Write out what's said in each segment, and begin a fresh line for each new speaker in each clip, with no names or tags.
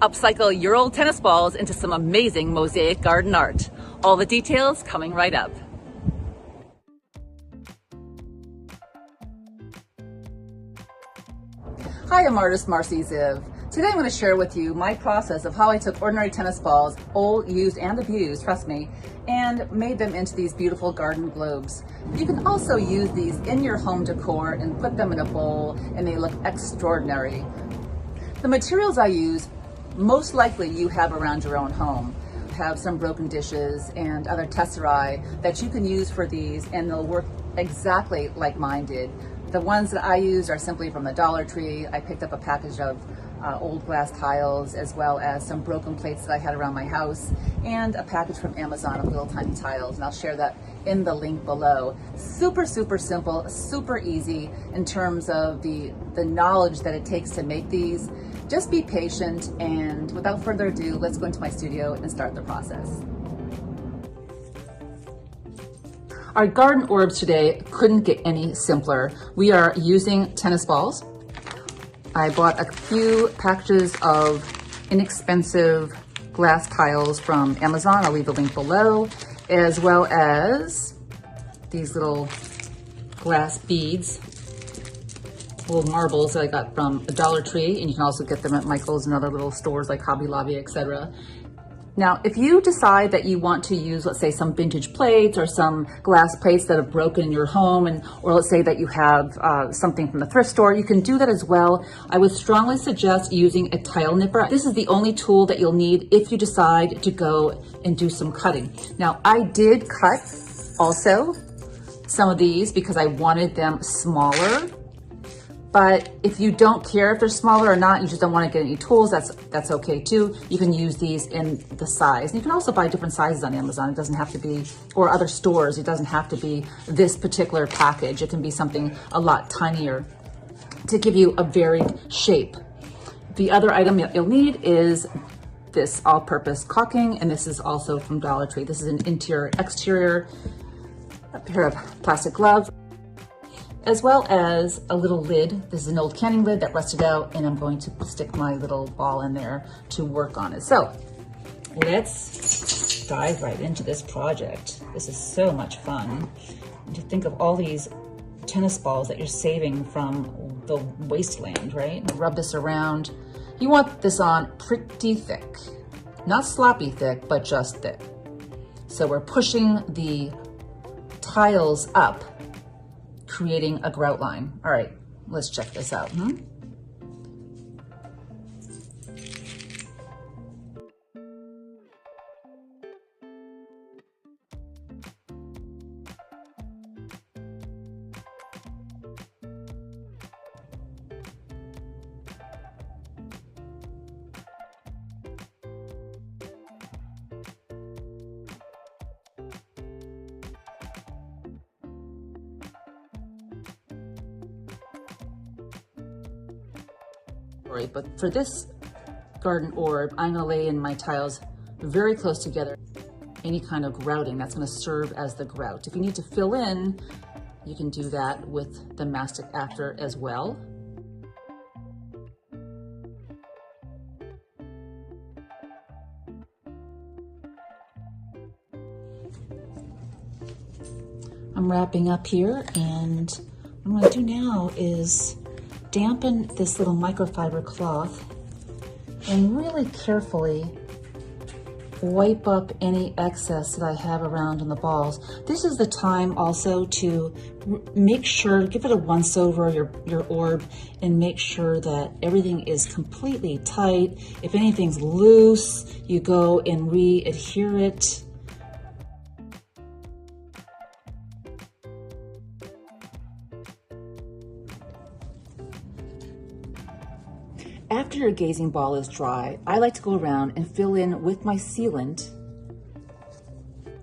Upcycle your old tennis balls into some amazing mosaic garden art. All the details coming right up. Hi, I'm artist Marcie Ziv. Today I'm going to share with you my process of how I took ordinary tennis balls, old, used, and abused, trust me, and made them into these beautiful garden globes. You can also use these in your home decor and put them in a bowl and they look extraordinary. The materials I use, most likely you have around your own home. Have some broken dishes and other tesserae that you can use for these, and they'll work exactly like mine did. The ones that I use are simply from the Dollar Tree. I picked up a package of old glass tiles, as well as some broken plates that I had around my house, and a package from Amazon of little tiny tiles, and I'll share that in the link below. Super, super simple, super easy in terms of the knowledge that it takes to make these. Just be patient, and without further ado, let's go into my studio and start the process. Our garden orbs today couldn't get any simpler. We are using tennis balls. I bought a few packages of inexpensive glass tiles from Amazon. I'll leave the link below, as well as these little glass beads, little marbles that I got from a Dollar Tree, and you can also get them at Michael's and other little stores like Hobby Lobby, etc. Now, if you decide that you want to use, let's say, some vintage plates or some glass plates that have broken in your home, or let's say that you have something from the thrift store, you can do that as well. I would strongly suggest using a tile nipper. This is the only tool that you'll need if you decide to go and do some cutting. Now, I did cut also some of these because I wanted them smaller. But if you don't care if they're smaller or not, you just don't want to get any tools, that's okay too. You can use these in the size. And you can also buy different sizes on Amazon. It doesn't have to be, or other stores, it doesn't have to be this particular package. It can be something a lot tinier to give you a varied shape. The other item you'll need is this all-purpose caulking, and this is also from Dollar Tree. This is an interior-exterior, a pair of plastic gloves, as well as a little lid. This is an old canning lid that rusted out, and I'm going to stick my little ball in there to work on it. So let's dive right into this project. This is so much fun. And to think of all these tennis balls that you're saving from the wasteland, right? And rub this around. You want this on pretty thick, not sloppy thick, but just thick. So we're pushing the tiles up, creating a grout line. All right, let's check this out. Right, but for this garden orb, I'm gonna lay in my tiles very close together. Any kind of grouting, that's gonna serve as the grout. If you need to fill in, you can do that with the mastic after as well. I'm wrapping up here, and what I'm gonna do now is dampen this little microfiber cloth and really carefully wipe up any excess that I have around on the balls. This is the time also to make sure, give it a once over your orb and make sure that everything is completely tight. If anything's loose, you go and re-adhere it. After your gazing ball is dry, I like to go around and fill in with my sealant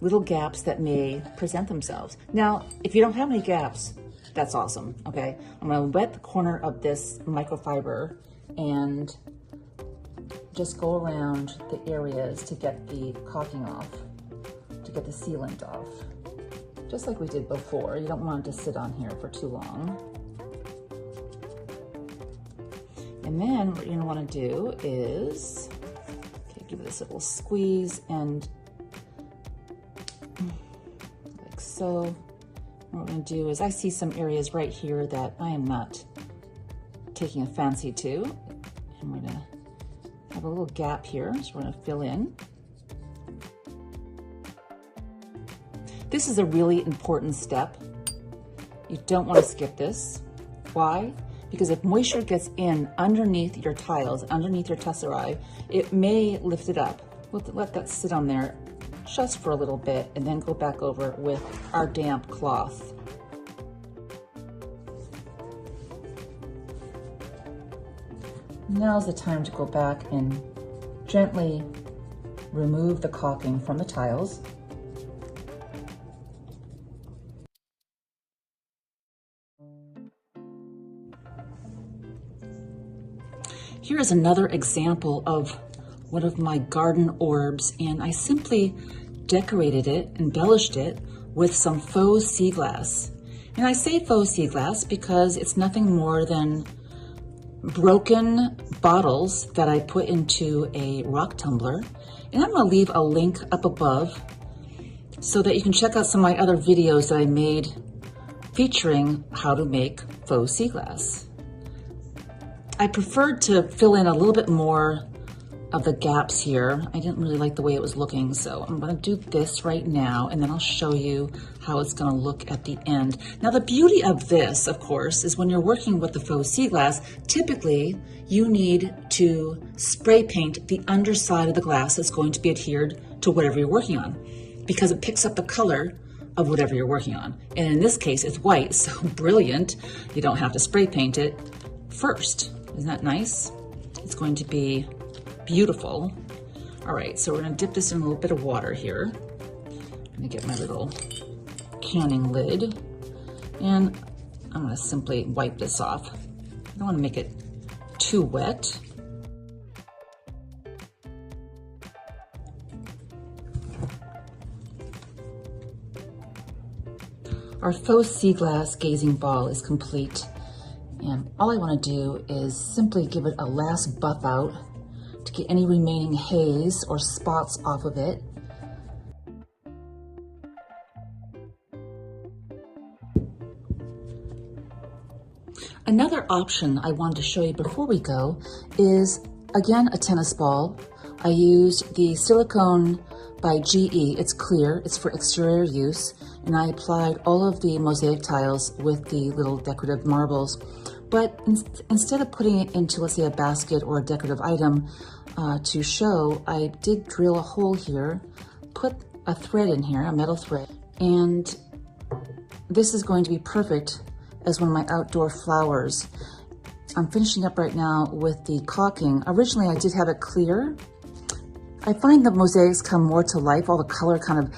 little gaps that may present themselves. Now, if you don't have any gaps, that's awesome, okay? I'm gonna wet the corner of this microfiber and just go around the areas to get the caulking off, to get the sealant off. Just like we did before. You don't want it to sit on here for too long. And then what you're gonna wanna do is give this a little squeeze and like so. What we're going to do is, I see some areas right here that I am not taking a fancy to, and we're going to have a little gap here, so we're going to fill in. This is a really important step. You don't want to skip this. Why? Because if moisture gets in underneath your tiles, underneath your tesserae, it may lift it up. We'll let that sit on there just for a little bit and then go back over with our damp cloth. Now's the time to go back and gently remove the caulking from the tiles. Here is another example of one of my garden orbs, and I simply decorated it, embellished it with some faux sea glass. And I say faux sea glass because it's nothing more than broken bottles that I put into a rock tumbler. And I'm gonna leave a link up above so that you can check out some of my other videos that I made featuring how to make faux sea glass. I preferred to fill in a little bit more of the gaps here. I didn't really like the way it was looking, so I'm gonna do this right now, and then I'll show you how it's gonna look at the end. Now, the beauty of this, of course, is when you're working with the faux sea glass, typically you need to spray paint the underside of the glass that's going to be adhered to whatever you're working on, because it picks up the color of whatever you're working on. And in this case, it's white, so brilliant. You don't have to spray paint it first. Isn't that nice? It's going to be beautiful. All right, so we're gonna dip this in a little bit of water here. I'm gonna get my little canning lid, and I'm gonna simply wipe this off. I don't wanna make it too wet. Our faux sea glass gazing ball is complete, and all I wanna do is simply give it a last buff out to get any remaining haze or spots off of it. Another option I wanted to show you before we go is, again, a tennis ball. I used the silicone by GE. It's clear, it's for exterior use, and I applied all of the mosaic tiles with the little decorative marbles. But instead of putting it into, let's say, a basket or a decorative item to show, I did drill a hole here, put a thread in here, a metal thread, and this is going to be perfect as one of my outdoor flowers. I'm finishing up right now with the caulking. Originally, I did have it clear. I find the mosaics come more to life. All the color kind of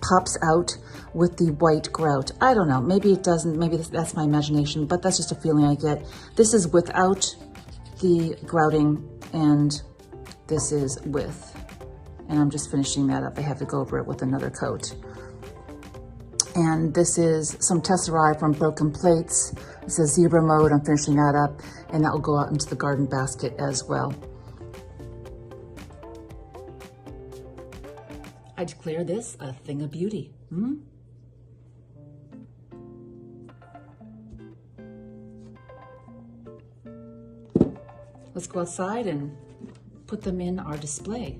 pops out with the white grout. I don't know, maybe it doesn't, maybe that's my imagination, but that's just a feeling I get. This is without the grouting, and this is with, and I'm just finishing that up. I have to go over it with another coat. And this is some tesserae from broken plates. This is zebra mode. I'm finishing that up, and that will go out into the garden basket as well. I declare this a thing of beauty. Let's go outside and put them in our display.